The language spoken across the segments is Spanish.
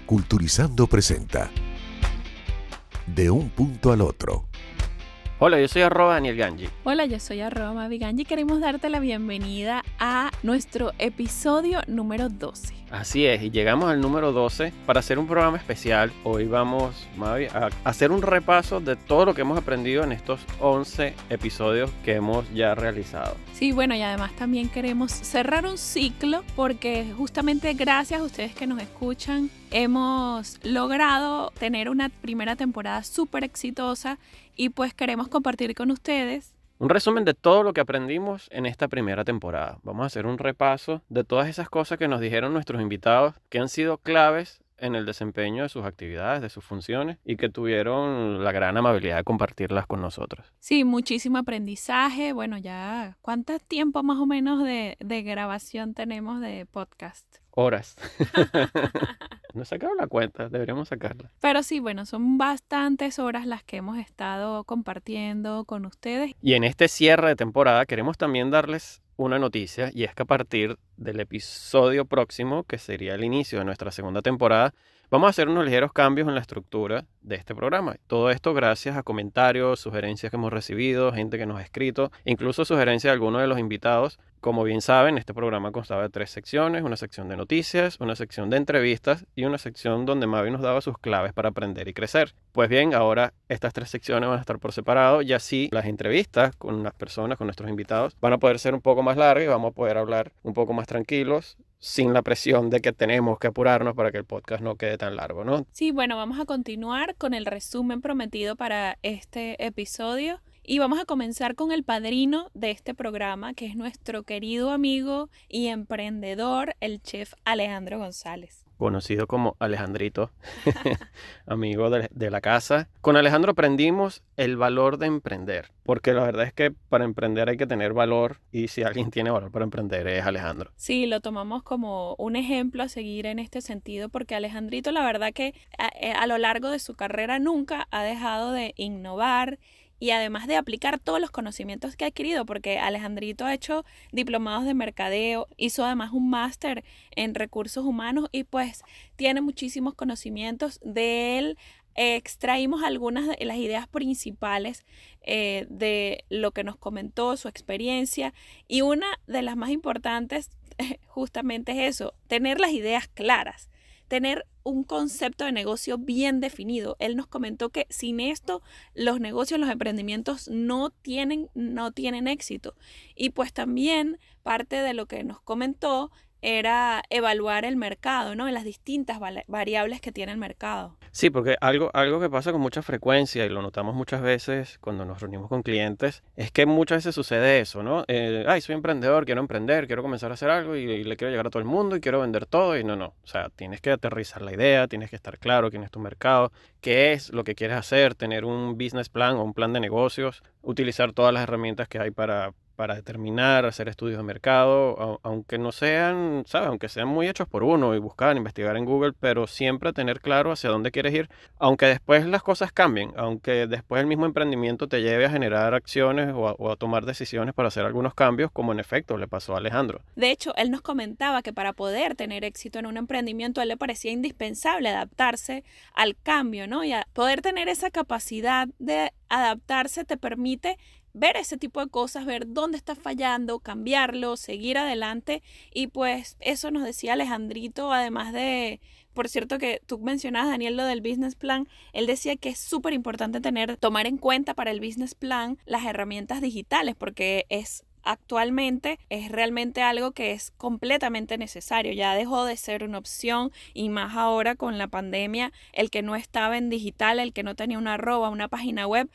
Culturizando presenta De un punto al otro. Hola, yo soy @Daniel Ganji. Hola, yo soy @Maviganji. Queremos darte la bienvenida a nuestro episodio número 12. Así es, y llegamos al número 12 para hacer un programa especial. Hoy vamos, Mavi, a hacer un repaso de todo lo que hemos aprendido en estos 11 episodios que hemos ya realizado. Sí, bueno, y además también queremos cerrar un ciclo porque justamente gracias a ustedes que nos escuchan hemos logrado tener una primera temporada súper exitosa y pues queremos compartir con ustedes Un resumen de todo lo que aprendimos en esta primera temporada. Vamos a hacer un repaso de todas esas cosas que nos dijeron nuestros invitados que han sido claves en el desempeño de sus actividades, de sus funciones y que tuvieron la gran amabilidad de compartirlas con nosotros. Sí, muchísimo aprendizaje. Bueno, ya, ¿cuánto tiempo más o menos de grabación tenemos de podcast? Horas. No he sacado la cuenta, deberíamos sacarla. Pero sí, bueno, son bastantes horas las que hemos estado compartiendo con ustedes. Y en este cierre de temporada queremos también darles una noticia, y es que a partir del episodio próximo, que sería el inicio de nuestra segunda temporada, vamos a hacer unos ligeros cambios en la estructura de este programa. Todo esto gracias a comentarios, sugerencias que hemos recibido, gente que nos ha escrito, incluso sugerencias de algunos de los invitados. Como bien saben, este programa constaba de 3 secciones, una sección de noticias, una sección de entrevistas y una sección donde Mavi nos daba sus claves para aprender y crecer. Pues bien, ahora estas 3 secciones van a estar por separado y así las entrevistas con las personas, con nuestros invitados, van a poder ser un poco más largas y vamos a poder hablar un poco más tranquilos, sin la presión de que tenemos que apurarnos para que el podcast no quede tan largo, ¿no? Sí, bueno, vamos a continuar con el resumen prometido para este episodio y vamos a comenzar con el padrino de este programa, que es nuestro querido amigo y emprendedor, el chef Alejandro González. Conocido como Alejandrito, amigo de la casa. Con Alejandro aprendimos el valor de emprender, porque la verdad es que para emprender hay que tener valor, y si alguien tiene valor para emprender es Alejandro. Sí, lo tomamos como un ejemplo a seguir en este sentido, porque Alejandrito la verdad que a lo largo de su carrera nunca ha dejado de innovar y además de aplicar todos los conocimientos que ha adquirido, porque Alejandrito ha hecho diplomados de mercadeo, hizo además un máster en recursos humanos y pues tiene muchísimos conocimientos. De él extraímos algunas de las ideas principales de lo que nos comentó, su experiencia, y una de las más importantes justamente es eso, tener las ideas claras, tener un concepto de negocio bien definido. Él nos comentó que sin esto los negocios, los emprendimientos no tienen éxito. Y pues también parte de lo que nos comentó era evaluar el mercado, ¿no? Las distintas variables que tiene el mercado. Sí, porque algo que pasa con mucha frecuencia, y lo notamos muchas veces cuando nos reunimos con clientes, es que muchas veces sucede eso, ¿no? Soy emprendedor, quiero emprender, quiero comenzar a hacer algo y le quiero llegar a todo el mundo y quiero vender todo, y no. O sea, tienes que aterrizar la idea, tienes que estar claro quién es tu mercado, qué es lo que quieres hacer, tener un business plan o un plan de negocios, utilizar todas las herramientas que hay para determinar, hacer estudios de mercado, aunque no sean, ¿sabes? Aunque sean muy hechos por uno y buscar, investigar en Google, pero siempre tener claro hacia dónde quieres ir, aunque después las cosas cambien, aunque después el mismo emprendimiento te lleve a generar acciones o a tomar decisiones para hacer algunos cambios, como en efecto le pasó a Alejandro. De hecho, él nos comentaba que para poder tener éxito en un emprendimiento, a él le parecía indispensable adaptarse al cambio, ¿no? Y a poder tener esa capacidad de adaptarse te permite ver ese tipo de cosas, ver dónde está fallando, cambiarlo, seguir adelante. Y pues eso nos decía Alejandrito, además de, por cierto que tú mencionabas, Daniel, lo del business plan. Él decía que es súper importante tomar en cuenta para el business plan las herramientas digitales, porque actualmente es realmente algo que es completamente necesario. Ya dejó de ser una opción, y más ahora con la pandemia, el que no estaba en digital, el que no tenía una página web,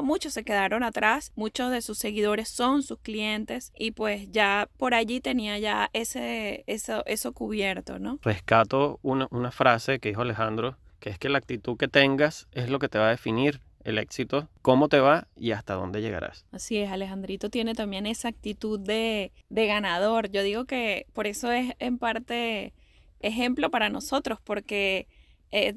muchos se quedaron atrás, muchos de sus seguidores son sus clientes y pues ya por allí tenía ya eso cubierto, ¿no? Rescato una frase que dijo Alejandro, que es que la actitud que tengas es lo que te va a definir el éxito, cómo te va y hasta dónde llegarás. Así es, Alejandrito tiene también esa actitud de ganador. Yo digo que por eso es en parte ejemplo para nosotros, porque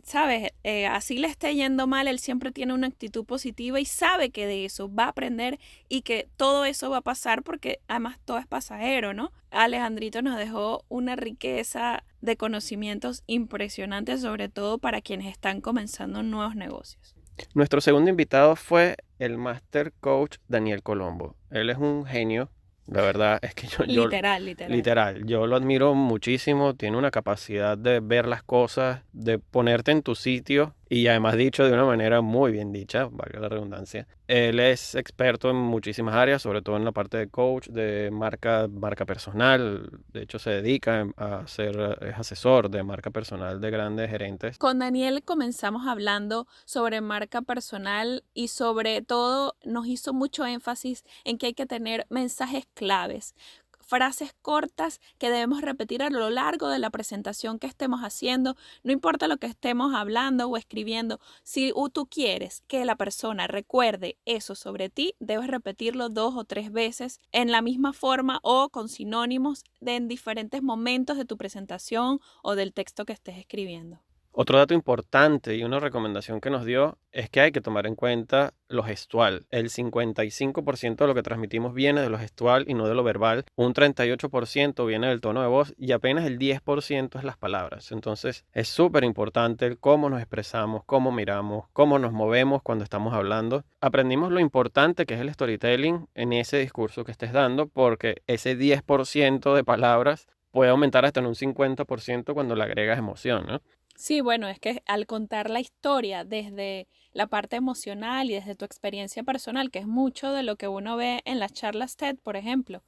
¿sabes? Así le esté yendo mal, él siempre tiene una actitud positiva y sabe que de eso va a aprender y que todo eso va a pasar porque además todo es pasajero, ¿no? Alejandrito nos dejó una riqueza de conocimientos impresionantes, sobre todo para quienes están comenzando nuevos negocios. Nuestro segundo invitado fue el Master Coach Daniel Colombo. Él es un genio. La verdad es que literal, yo lo admiro muchísimo. Tiene una capacidad de ver las cosas, de ponerte en tu sitio y además dicho de una manera muy bien dicha, valga la redundancia. Él es experto en muchísimas áreas, sobre todo en la parte de coach, de marca personal. De hecho, se dedica a ser es asesor de marca personal de grandes gerentes. Con Daniel comenzamos hablando sobre marca personal y sobre todo nos hizo mucho énfasis en que hay que tener mensajes claves, frases cortas que debemos repetir a lo largo de la presentación que estemos haciendo, no importa lo que estemos hablando o escribiendo. Si tú quieres que la persona recuerde eso sobre ti, debes repetirlo 2 o 3 veces en la misma forma o con sinónimos en diferentes momentos de tu presentación o del texto que estés escribiendo. Otro dato importante y una recomendación que nos dio es que hay que tomar en cuenta lo gestual. El 55% de lo que transmitimos viene de lo gestual y no de lo verbal. Un 38% viene del tono de voz y apenas el 10% es las palabras. Entonces es súper importante el cómo nos expresamos, cómo miramos, cómo nos movemos cuando estamos hablando. Aprendimos lo importante que es el storytelling en ese discurso que estés dando, porque ese 10% de palabras puede aumentar hasta en un 50% cuando le agregas emoción, ¿no? Sí, bueno, es que al contar la historia desde la parte emocional y desde tu experiencia personal, que es mucho de lo que uno ve en las charlas TED, por ejemplo,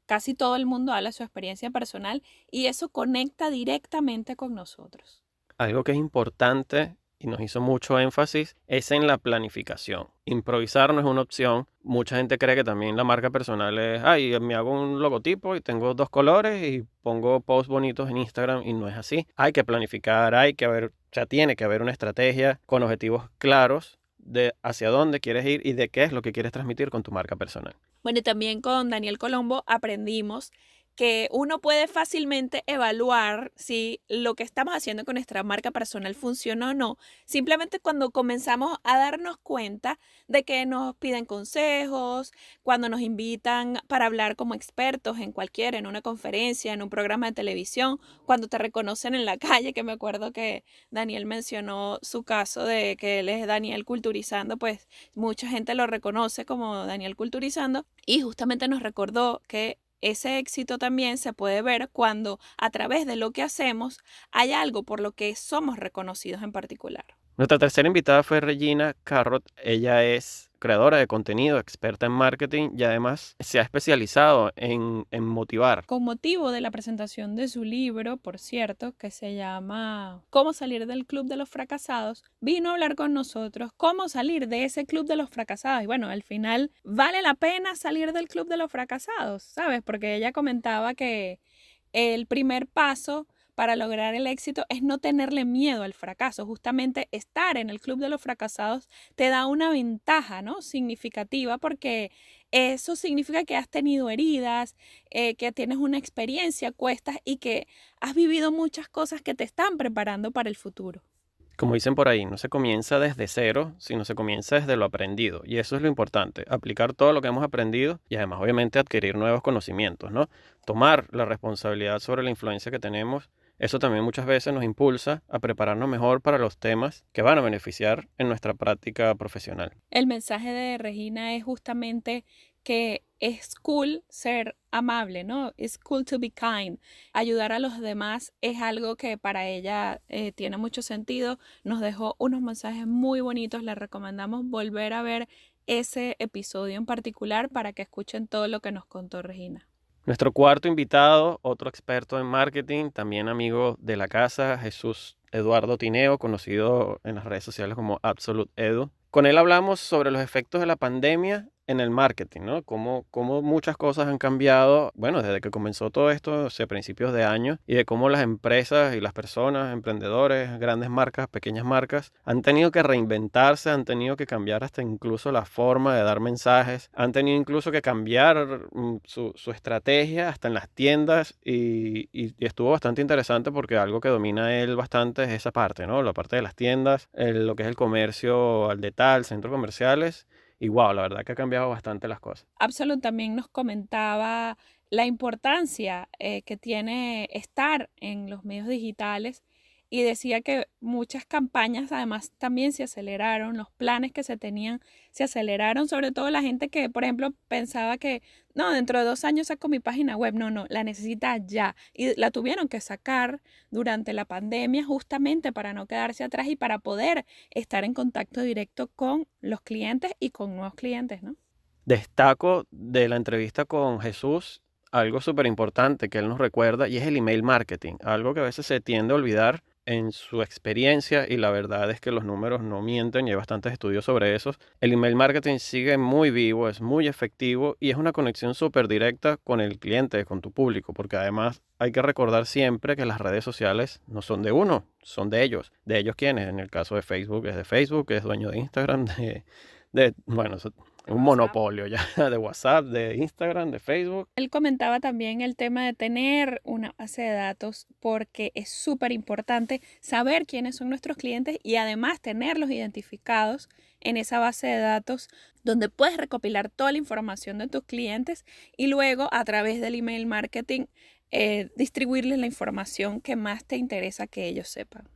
casi todo el mundo habla de su experiencia personal y eso conecta directamente con nosotros. Algo que es importante y nos hizo mucho énfasis es en la planificación. Improvisar no es una opción. Mucha gente cree que también la marca personal es, me hago un logotipo y tengo 2 colores y pongo posts bonitos en Instagram, y no es así. Hay que planificar, tiene que haber una estrategia con objetivos claros de hacia dónde quieres ir y de qué es lo que quieres transmitir con tu marca personal. Bueno, y también con Daniel Colombo aprendimos que uno puede fácilmente evaluar si lo que estamos haciendo con nuestra marca personal funciona o no, simplemente cuando comenzamos a darnos cuenta de que nos piden consejos, cuando nos invitan para hablar como expertos en una conferencia, en un programa de televisión, cuando te reconocen en la calle, que me acuerdo que Daniel mencionó su caso de que él es Daniel Culturizando, pues mucha gente lo reconoce como Daniel Culturizando y justamente nos recordó que ese éxito también se puede ver cuando a través de lo que hacemos hay algo por lo que somos reconocidos en particular. Nuestra tercera invitada fue Regina Carrot. Ella es creadora de contenido, experta en marketing y además se ha especializado en motivar. Con motivo de la presentación de su libro, por cierto, que se llama Cómo salir del club de los fracasados, vino a hablar con nosotros cómo salir de ese club de los fracasados. Y bueno, al final vale la pena salir del club de los fracasados, ¿sabes? Porque ella comentaba que el primer paso para lograr el éxito es no tenerle miedo al fracaso. Justamente estar en el club de los fracasados te da una ventaja, ¿no? Significativa, porque eso significa que has tenido heridas, que tienes una experiencia a cuestas y que has vivido muchas cosas que te están preparando para el futuro. Como dicen por ahí, no se comienza desde cero, sino se comienza desde lo aprendido. Y eso es lo importante, aplicar todo lo que hemos aprendido y además obviamente adquirir nuevos conocimientos, ¿no? Tomar la responsabilidad sobre la influencia que tenemos. Eso también muchas veces nos impulsa a prepararnos mejor para los temas que van a beneficiar en nuestra práctica profesional. El mensaje de Regina es justamente que es cool ser amable, ¿no? It's cool to be kind. Ayudar a los demás es algo que para ella tiene mucho sentido. Nos dejó unos mensajes muy bonitos. Les recomendamos volver a ver ese episodio en particular para que escuchen todo lo que nos contó Regina. Nuestro cuarto invitado, otro experto en marketing, también amigo de la casa, Jesús Eduardo Tineo, conocido en las redes sociales como Absolute Edu. Con él hablamos sobre los efectos de la pandemia en el marketing, ¿no? Cómo muchas cosas han cambiado, bueno, desde que comenzó todo esto, a principios de año, y de cómo las empresas y las personas, emprendedores, grandes marcas, pequeñas marcas, han tenido que reinventarse, han tenido que cambiar hasta incluso la forma de dar mensajes, han tenido incluso que cambiar su estrategia hasta en las tiendas, y estuvo bastante interesante porque algo que domina él bastante es esa parte, ¿no? La parte de las tiendas, lo que es el comercio al detalle, centros comerciales. Y wow, la verdad que ha cambiado bastante las cosas. Absolut también nos comentaba la importancia que tiene estar en los medios digitales y decía que muchas campañas además también se aceleraron, los planes que se tenían se aceleraron, sobre todo la gente que, por ejemplo, pensaba que no, dentro de 2 años saco mi página web, no, la necesita ya y la tuvieron que sacar durante la pandemia justamente para no quedarse atrás y para poder estar en contacto directo con los clientes y con nuevos clientes, ¿no? Destaco de la entrevista con Jesús algo súper importante que él nos recuerda y es el email marketing, algo que a veces se tiende a olvidar en su experiencia y la verdad es que los números no mienten y hay bastantes estudios sobre eso. El email marketing sigue muy vivo, es muy efectivo y es una conexión súper directa con el cliente, con tu público, porque además hay que recordar siempre que las redes sociales no son de uno, son de ellos. ¿De ellos quiénes? En el caso de Facebook, es dueño de Instagram, bueno, un monopolio ya de WhatsApp, de Instagram, de Facebook. Él comentaba también el tema de tener una base de datos porque es súper importante saber quiénes son nuestros clientes y además tenerlos identificados en esa base de datos donde puedes recopilar toda la información de tus clientes y luego a través del email marketing distribuirles la información que más te interesa que ellos sepan.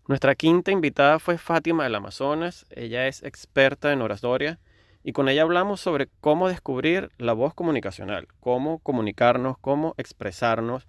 Nuestra quinta invitada fue Fátima del Amazonas. Ella es experta en oratoria y con ella hablamos sobre cómo descubrir la voz comunicacional, cómo comunicarnos, cómo expresarnos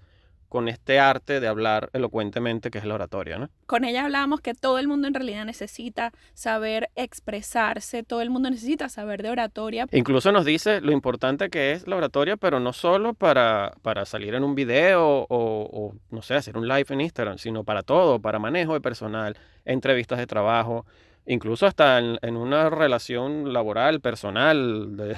con este arte de hablar elocuentemente que es la oratoria, ¿no? Con ella hablábamos que todo el mundo en realidad necesita saber expresarse, todo el mundo necesita saber de oratoria. Incluso nos dice lo importante que es la oratoria, pero no solo para salir en un video o, no sé, hacer un live en Instagram, sino para todo, para manejo de personal, entrevistas de trabajo, incluso hasta en una relación laboral, personal,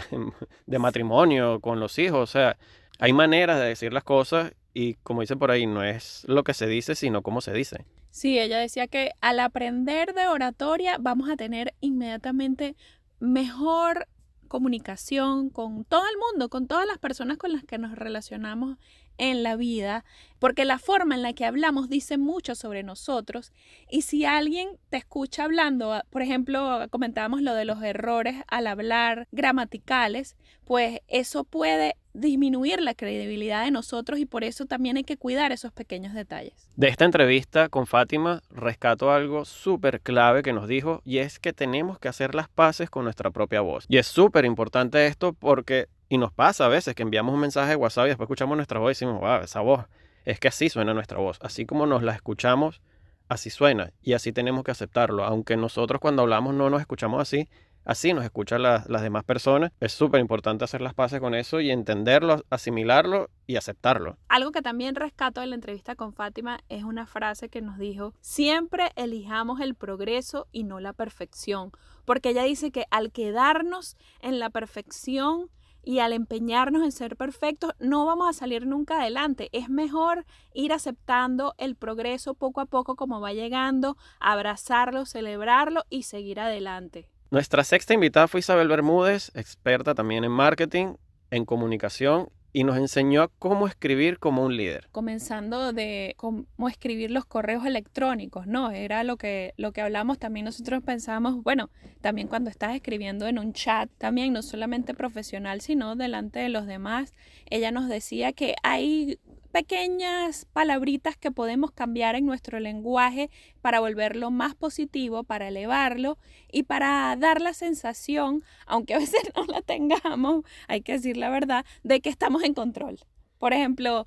de matrimonio, con los hijos. O sea, hay maneras de decir las cosas y como dicen por ahí, no es lo que se dice, sino cómo se dice. Sí, ella decía que al aprender de oratoria vamos a tener inmediatamente mejor comunicación con todo el mundo, con todas las personas con las que nos relacionamos en la vida, porque la forma en la que hablamos dice mucho sobre nosotros y si alguien te escucha hablando, por ejemplo, comentábamos lo de los errores al hablar gramaticales, pues eso puede disminuir la credibilidad de nosotros y por eso también hay que cuidar esos pequeños detalles. De esta entrevista con Fátima rescato algo súper clave que nos dijo y es que tenemos que hacer las paces con nuestra propia voz. Y es súper importante esto porque, y nos pasa a veces que enviamos un mensaje de WhatsApp y después escuchamos nuestra voz y decimos, wow, esa voz, es que así suena nuestra voz. Así como nos la escuchamos, así suena y así tenemos que aceptarlo. Aunque nosotros cuando hablamos no nos escuchamos así nos escuchan las demás personas. Es súper importante hacer las paces con eso y entenderlo, asimilarlo y aceptarlo. Algo que también rescato de la entrevista con Fátima es una frase que nos dijo, siempre elijamos el progreso y no la perfección, porque ella dice que al quedarnos en la perfección y al empeñarnos en ser perfectos, no vamos a salir nunca adelante. Es mejor ir aceptando el progreso poco a poco como va llegando, abrazarlo, celebrarlo y seguir adelante. Nuestra sexta invitada fue Isabel Bermúdez, experta también en marketing, en comunicación y nos enseñó cómo escribir como un líder. Comenzando de cómo escribir los correos electrónicos, ¿no? Era lo que hablamos, también nosotros pensábamos, bueno, también cuando estás escribiendo en un chat, también no solamente profesional, sino delante de los demás, ella nos decía que hay pequeñas palabritas que podemos cambiar en nuestro lenguaje para volverlo más positivo, para elevarlo y para dar la sensación, aunque a veces no la tengamos, hay que decir la verdad, de que estamos en control. Por ejemplo,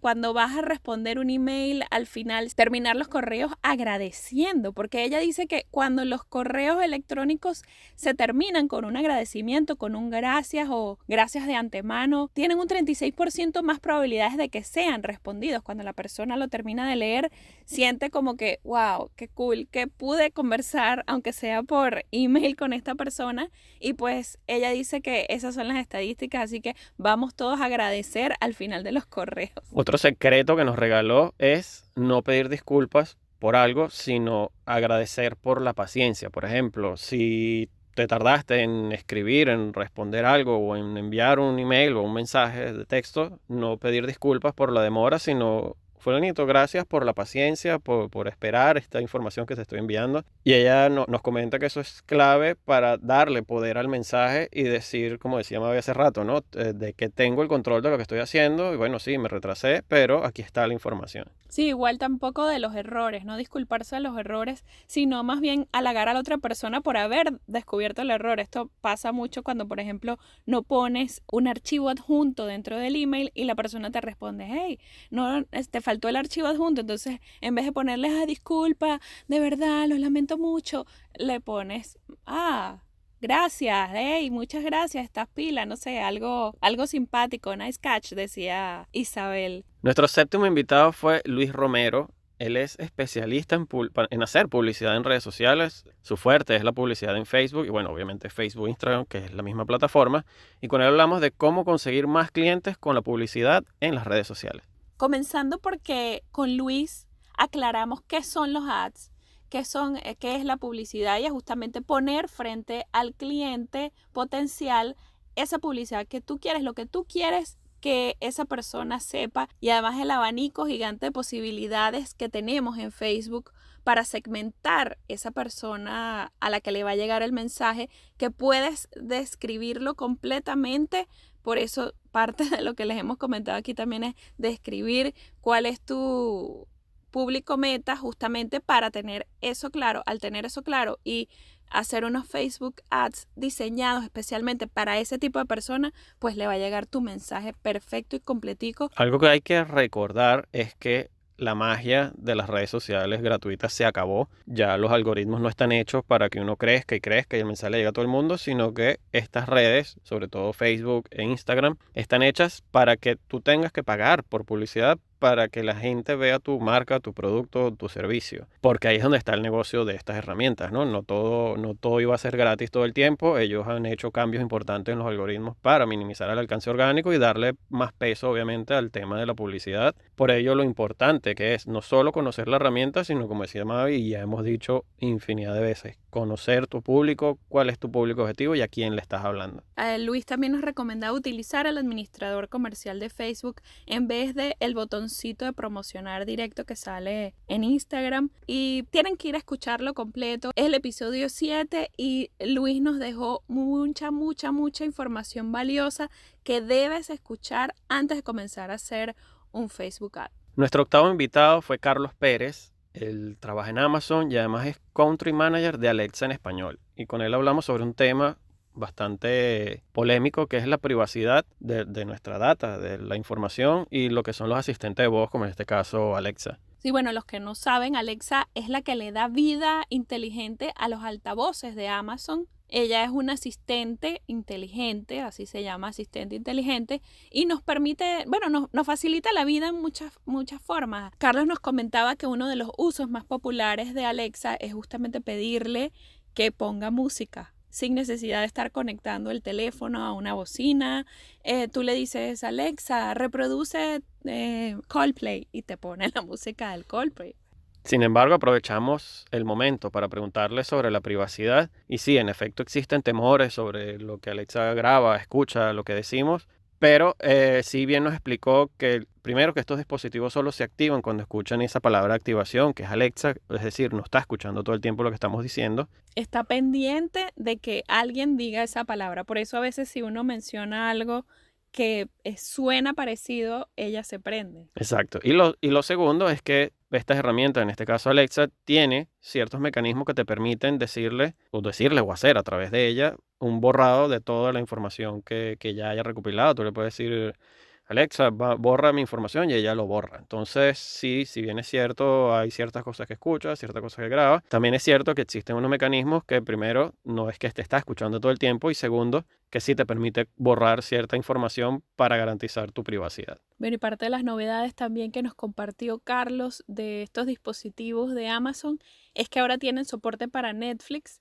cuando vas a responder un email, al final terminar los correos agradeciendo, porque ella dice que cuando los correos electrónicos se terminan con un agradecimiento, con un gracias o gracias de antemano, tienen un 36% más probabilidades de que sean respondidos. Cuando la persona lo termina de leer, siente como que, wow, qué cool, que pude conversar, aunque sea por email con esta persona. Y pues ella dice que esas son las estadísticas, así que vamos todos a agradecer al final de los correos. Otro secreto que nos regaló es no pedir disculpas por algo, sino agradecer por la paciencia. Por ejemplo, si te tardaste en escribir, en responder algo o en enviar un email o un mensaje de texto, no pedir disculpas por la demora, sino fulanito, gracias por la paciencia, por esperar esta información que te estoy enviando. Y ella nos comenta que eso es clave para darle poder al mensaje y decir, como decía Mavi hace rato, ¿no? De que tengo el control de lo que estoy haciendo y bueno, sí, me retrasé, pero aquí está la información. Sí, igual tampoco de los errores, no disculparse de los errores, sino más bien halagar a la otra persona por haber descubierto el error. Esto pasa mucho cuando, por ejemplo, no pones un archivo adjunto dentro del email y la persona te responde, hey, no, te faltó el archivo adjunto. Entonces, en vez de ponerles, disculpa, de verdad, lo lamento mucho, le pones, gracias, hey, muchas gracias, estás pila, no sé, algo simpático, nice catch, decía Isabel. Nuestro séptimo invitado fue Luis Romero. Él es especialista en hacer publicidad en redes sociales. Su fuerte es la publicidad en Facebook y bueno, obviamente Facebook, Instagram, que es la misma plataforma. Y con él hablamos de cómo conseguir más clientes con la publicidad en las redes sociales. Comenzando porque con Luis aclaramos qué son los ads, qué es la publicidad y es justamente poner frente al cliente potencial esa publicidad que tú quieres, lo que tú quieres que esa persona sepa y además el abanico gigante de posibilidades que tenemos en Facebook para segmentar esa persona a la que le va a llegar el mensaje, que puedes describirlo completamente. Por eso parte de lo que les hemos comentado aquí también es describir cuál es tu público meta justamente para tener eso claro. Al tener eso claro y hacer unos Facebook Ads diseñados especialmente para ese tipo de personas, pues le va a llegar tu mensaje perfecto y completico. Algo que hay que recordar es que la magia de las redes sociales gratuitas se acabó. Ya los algoritmos no están hechos para que uno crezca y el mensaje le llegue a todo el mundo, sino que estas redes, sobre todo Facebook e Instagram, están hechas para que tú tengas que pagar por publicidad para que la gente vea tu marca, tu producto, tu servicio. Porque ahí es donde está el negocio de estas herramientas, ¿no? No todo iba a ser gratis todo el tiempo. Ellos han hecho cambios importantes en los algoritmos para minimizar el alcance orgánico y darle más peso, obviamente, al tema de la publicidad. Por ello, lo importante que es no solo conocer la herramienta, sino, como decía Mavi, y ya hemos dicho infinidad de veces, conocer tu público, cuál es tu público objetivo y a quién le estás hablando. Luis también nos recomendaba utilizar el administrador comercial de Facebook en vez de el botoncito de promocionar directo que sale en Instagram. Y tienen que ir a escucharlo completo. Es el episodio 7 y Luis nos dejó mucha información valiosa que debes escuchar antes de comenzar a hacer un Facebook Ad. Nuestro octavo invitado fue Carlos Pérez. Él trabaja en Amazon y además es Country Manager de Alexa en español. Y con él hablamos sobre un tema bastante polémico que es la privacidad de nuestra data, de la información y lo que son los asistentes de voz, como en este caso Alexa. Sí, bueno, los que no saben, Alexa es la que le da vida inteligente a los altavoces de Amazon. Ella es una asistente inteligente, así se llama, asistente inteligente, y nos permite, bueno, nos facilita la vida en muchas formas. Carlos nos comentaba que uno de los usos más populares de Alexa es justamente pedirle que ponga música sin necesidad de estar conectando el teléfono a una bocina. Tú le dices, Alexa, reproduce Coldplay y te pone la música del Coldplay. Sin embargo, aprovechamos el momento para preguntarle sobre la privacidad y sí, en efecto existen temores sobre lo que Alexa graba, escucha, lo que decimos, pero sí bien nos explicó que primero que estos dispositivos solo se activan cuando escuchan esa palabra de activación, que es Alexa, es decir, no está escuchando todo el tiempo lo que estamos diciendo. Está pendiente de que alguien diga esa palabra, por eso a veces si uno menciona algo que suena parecido, ella se prende. Exacto. Y lo segundo es que estas herramientas, en este caso Alexa, tiene ciertos mecanismos que te permiten decirle o hacer a través de ella un borrado de toda la información que ya haya recopilado. Tú le puedes decir, Alexa, borra mi información y ella lo borra. Entonces, sí, si bien es cierto, hay ciertas cosas que escucha, ciertas cosas que graba, también es cierto que existen unos mecanismos que primero, no es que te está escuchando todo el tiempo y segundo, que sí te permite borrar cierta información para garantizar tu privacidad. Bueno, y parte de las novedades también que nos compartió Carlos de estos dispositivos de Amazon es que ahora tienen soporte para Netflix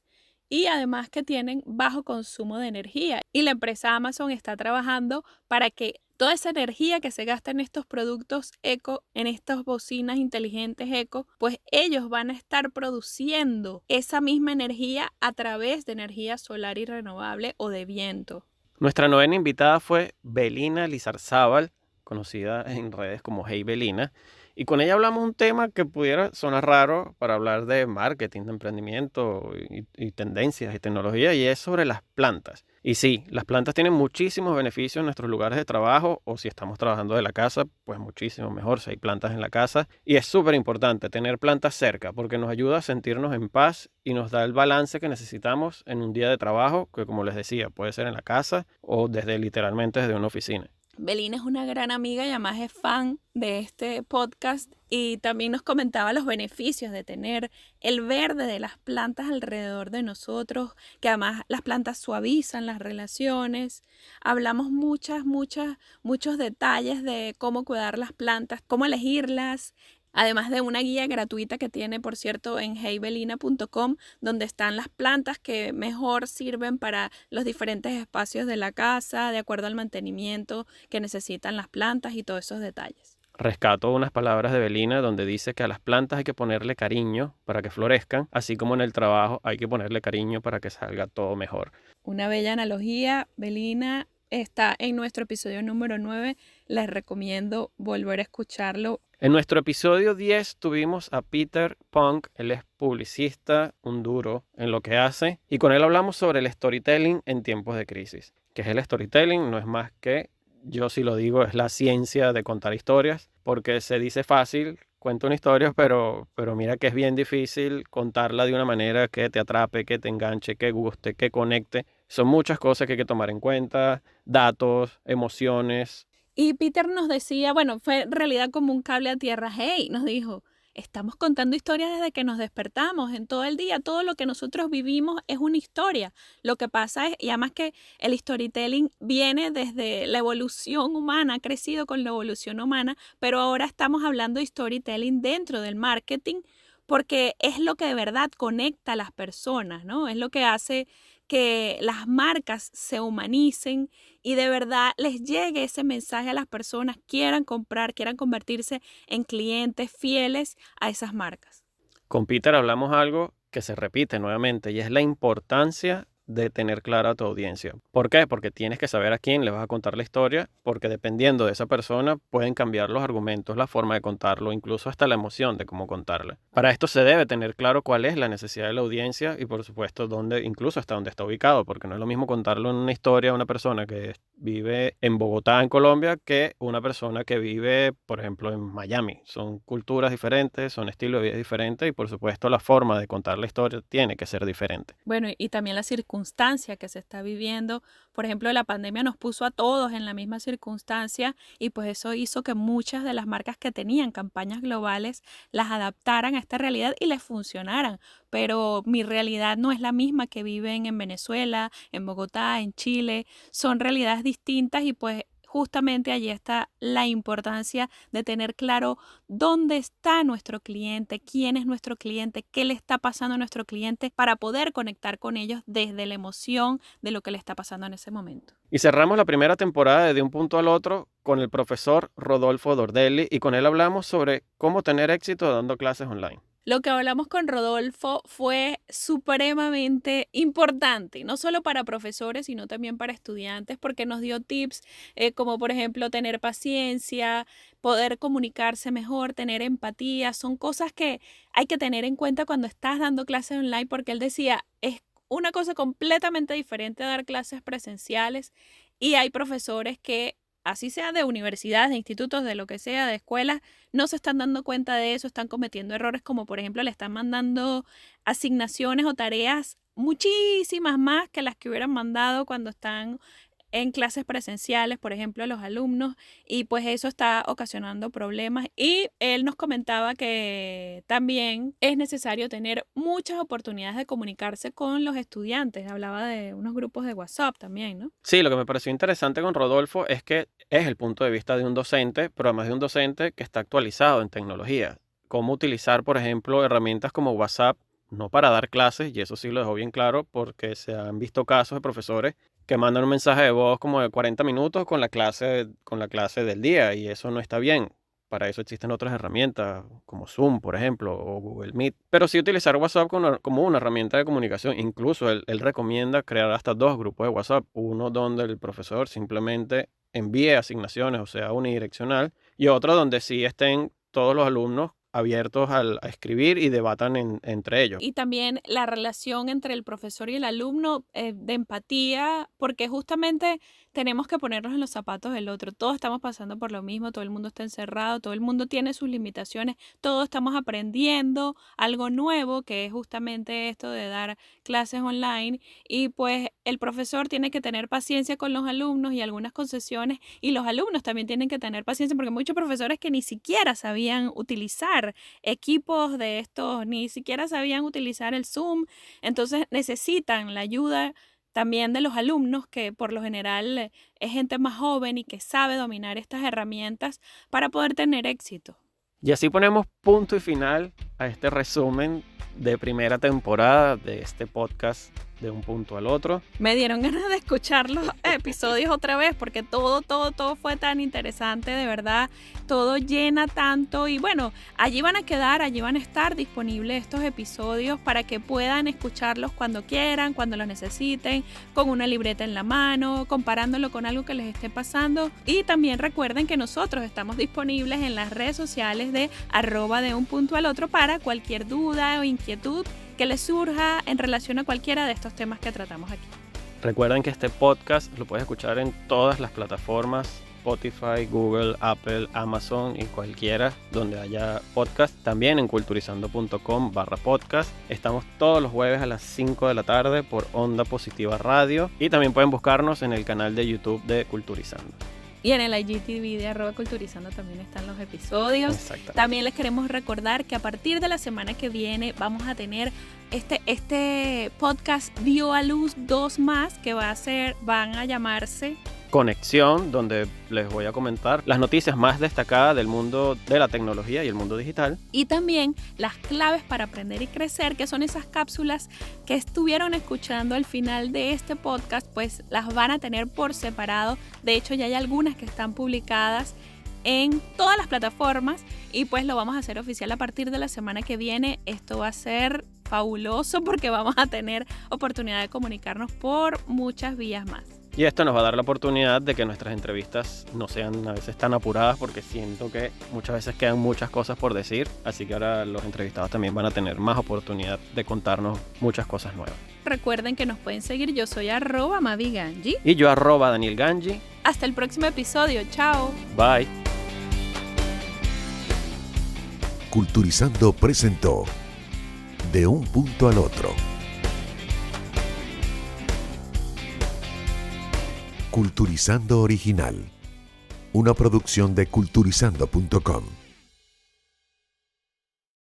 y además que tienen bajo consumo de energía. Y la empresa Amazon está trabajando para que toda esa energía que se gasta en estos productos eco, en estas bocinas inteligentes eco, pues ellos van a estar produciendo esa misma energía a través de energía solar y renovable o de viento. Nuestra novena invitada fue Belina Lizarzábal, conocida en redes como Hey Belina, Y con ella hablamos un tema que pudiera sonar raro para hablar de marketing, de emprendimiento y tendencias y tecnología, y es sobre las plantas. Y sí, las plantas tienen muchísimos beneficios en nuestros lugares de trabajo, o si estamos trabajando de la casa, pues muchísimo mejor si hay plantas en la casa. Y es súper importante tener plantas cerca porque nos ayuda a sentirnos en paz y nos da el balance que necesitamos en un día de trabajo, que como les decía, puede ser en la casa o literalmente desde una oficina. Belina es una gran amiga y además es fan de este podcast y también nos comentaba los beneficios de tener el verde de las plantas alrededor de nosotros, que además las plantas suavizan las relaciones. Hablamos muchos detalles de cómo cuidar las plantas, cómo elegirlas. Además de una guía gratuita que tiene, por cierto, en heybelina.com, donde están las plantas que mejor sirven para los diferentes espacios de la casa, de acuerdo al mantenimiento que necesitan las plantas y todos esos detalles. Rescato unas palabras de Belina donde dice que a las plantas hay que ponerle cariño para que florezcan, así como en el trabajo hay que ponerle cariño para que salga todo mejor. Una bella analogía, Belina. Está en nuestro episodio número 9. Les recomiendo volver a escucharlo. En nuestro episodio 10 tuvimos a Peter Punk. Él es publicista, un duro en lo que hace, y con él hablamos sobre el storytelling en tiempos de crisis. ¿Qué es el storytelling? No es más que, yo sí lo digo, es la ciencia de contar historias, porque se dice fácil, cuento una historia, pero mira que es bien difícil contarla de una manera que te atrape, que te enganche, que guste, que conecte. Son muchas cosas que hay que tomar en cuenta, datos, emociones. Y Peter nos decía, bueno, fue en realidad como un cable a tierra. Hey, nos dijo, estamos contando historias desde que nos despertamos, en todo el día, todo lo que nosotros vivimos es una historia. Lo que pasa es, y además que el storytelling viene desde la evolución humana, ha crecido con la evolución humana, pero ahora estamos hablando de storytelling dentro del marketing, porque es lo que de verdad conecta a las personas, ¿no? Es lo que hace que las marcas se humanicen y de verdad les llegue ese mensaje a las personas, quieran comprar, quieran convertirse en clientes fieles a esas marcas. Con Peter hablamos algo que se repite nuevamente y es la importancia de tener clara tu audiencia. ¿Por qué? Porque tienes que saber a quién le vas a contar la historia, porque dependiendo de esa persona pueden cambiar los argumentos, la forma de contarlo, incluso hasta la emoción de cómo contarla. Para esto se debe tener claro cuál es la necesidad de la audiencia y por supuesto dónde, incluso hasta dónde está ubicado, porque no es lo mismo contarlo en una historia a una persona que vive en Bogotá, en Colombia, que una persona que vive, por ejemplo, en Miami. Son culturas diferentes, son estilos de vida diferentes y por supuesto la forma de contar la historia tiene que ser diferente. Bueno, y también la circunstancia que se está viviendo. Por ejemplo, la pandemia nos puso a todos en la misma circunstancia y pues eso hizo que muchas de las marcas que tenían campañas globales las adaptaran a esta realidad y les funcionaran. Pero mi realidad no es la misma que viven en Venezuela, en Bogotá, en Chile. Son realidades distintas y pues justamente allí está la importancia de tener claro dónde está nuestro cliente, quién es nuestro cliente, qué le está pasando a nuestro cliente para poder conectar con ellos desde la emoción de lo que le está pasando en ese momento. Y cerramos la primera temporada de Un Punto al Otro con el profesor Rodolfo Dordelli y con él hablamos sobre cómo tener éxito dando clases online. Lo que hablamos con Rodolfo fue supremamente importante, no solo para profesores, sino también para estudiantes, porque nos dio tips como por ejemplo tener paciencia, poder comunicarse mejor, tener empatía. Son cosas que hay que tener en cuenta cuando estás dando clases online, porque él decía, es una cosa completamente diferente a dar clases presenciales y hay profesores que así sea de universidades, de institutos, de lo que sea, de escuelas, no se están dando cuenta de eso, están cometiendo errores como por ejemplo le están mandando asignaciones o tareas muchísimas más que las que hubieran mandado cuando están en clases presenciales, por ejemplo, a los alumnos, y pues eso está ocasionando problemas. Y él nos comentaba que también es necesario tener muchas oportunidades de comunicarse con los estudiantes. Hablaba de unos grupos de WhatsApp también, ¿no? Sí, lo que me pareció interesante con Rodolfo es que es el punto de vista de un docente, pero además de un docente que está actualizado en tecnología. Cómo utilizar, por ejemplo, herramientas como WhatsApp, no para dar clases, y eso sí lo dejó bien claro, porque se han visto casos de profesores que mandan un mensaje de voz como de 40 minutos con la clase del día, y eso no está bien. Para eso existen otras herramientas, como Zoom, por ejemplo, o Google Meet. Pero sí utilizar WhatsApp como una herramienta de comunicación. Incluso él recomienda crear hasta 2 grupos de WhatsApp. Uno donde el profesor simplemente envíe asignaciones, o sea, unidireccional, y otro donde sí estén todos los alumnos abiertos a escribir y debatan entre ellos. Y también la relación entre el profesor y el alumno, de empatía, porque justamente tenemos que ponernos en los zapatos del otro. Todos estamos pasando por lo mismo, todo el mundo está encerrado, todo el mundo tiene sus limitaciones, todos estamos aprendiendo algo nuevo, que es justamente esto de dar clases online, y pues el profesor tiene que tener paciencia con los alumnos y algunas concesiones, y los alumnos también tienen que tener paciencia, porque hay muchos profesores que ni siquiera sabían utilizar equipos de estos, ni siquiera sabían utilizar el Zoom, entonces necesitan la ayuda también de los alumnos, que por lo general es gente más joven y que sabe dominar estas herramientas para poder tener éxito. Y así ponemos punto y final a este resumen de primera temporada de este podcast de un punto al otro. Me dieron ganas de escuchar los episodios otra vez porque todo fue tan interesante, de verdad, todo llena tanto y bueno, allí van a estar disponibles estos episodios para que puedan escucharlos cuando quieran, cuando los necesiten, con una libreta en la mano, comparándolo con algo que les esté pasando. Y también recuerden que nosotros estamos disponibles en las redes sociales de @deunpuntoalotro para cualquier duda o inquietud que les surja en relación a cualquiera de estos temas que tratamos aquí. Recuerden que este podcast lo puedes escuchar en todas las plataformas, Spotify, Google, Apple, Amazon y cualquiera donde haya podcast. También en culturizando.com/podcast. Estamos todos los jueves a las 5 de la tarde por Onda Positiva Radio. Y también pueden buscarnos en el canal de YouTube de Culturizando. Y en el IGTV de @culturizando también están los episodios. Exactamente. También les queremos recordar que a partir de la semana que viene vamos a tener este podcast dio a luz 2 más que van a llamarse Conexión, donde les voy a comentar las noticias más destacadas del mundo de la tecnología y el mundo digital. Y también las claves para aprender y crecer, que son esas cápsulas que estuvieron escuchando al final de este podcast, pues las van a tener por separado. De hecho, ya hay algunas que están publicadas en todas las plataformas y pues lo vamos a hacer oficial a partir de la semana que viene. Esto va a ser fabuloso porque vamos a tener oportunidad de comunicarnos por muchas vías más. Y esto nos va a dar la oportunidad de que nuestras entrevistas no sean a veces tan apuradas, porque siento que muchas veces quedan muchas cosas por decir, así que ahora los entrevistados también van a tener más oportunidad de contarnos muchas cosas nuevas. Recuerden que nos pueden seguir, yo soy @maviganji. Y yo @DanielGanji. Hasta el próximo episodio, chao. Bye. Culturizando presentó De un punto al otro. Culturizando Original, una producción de culturizando.com.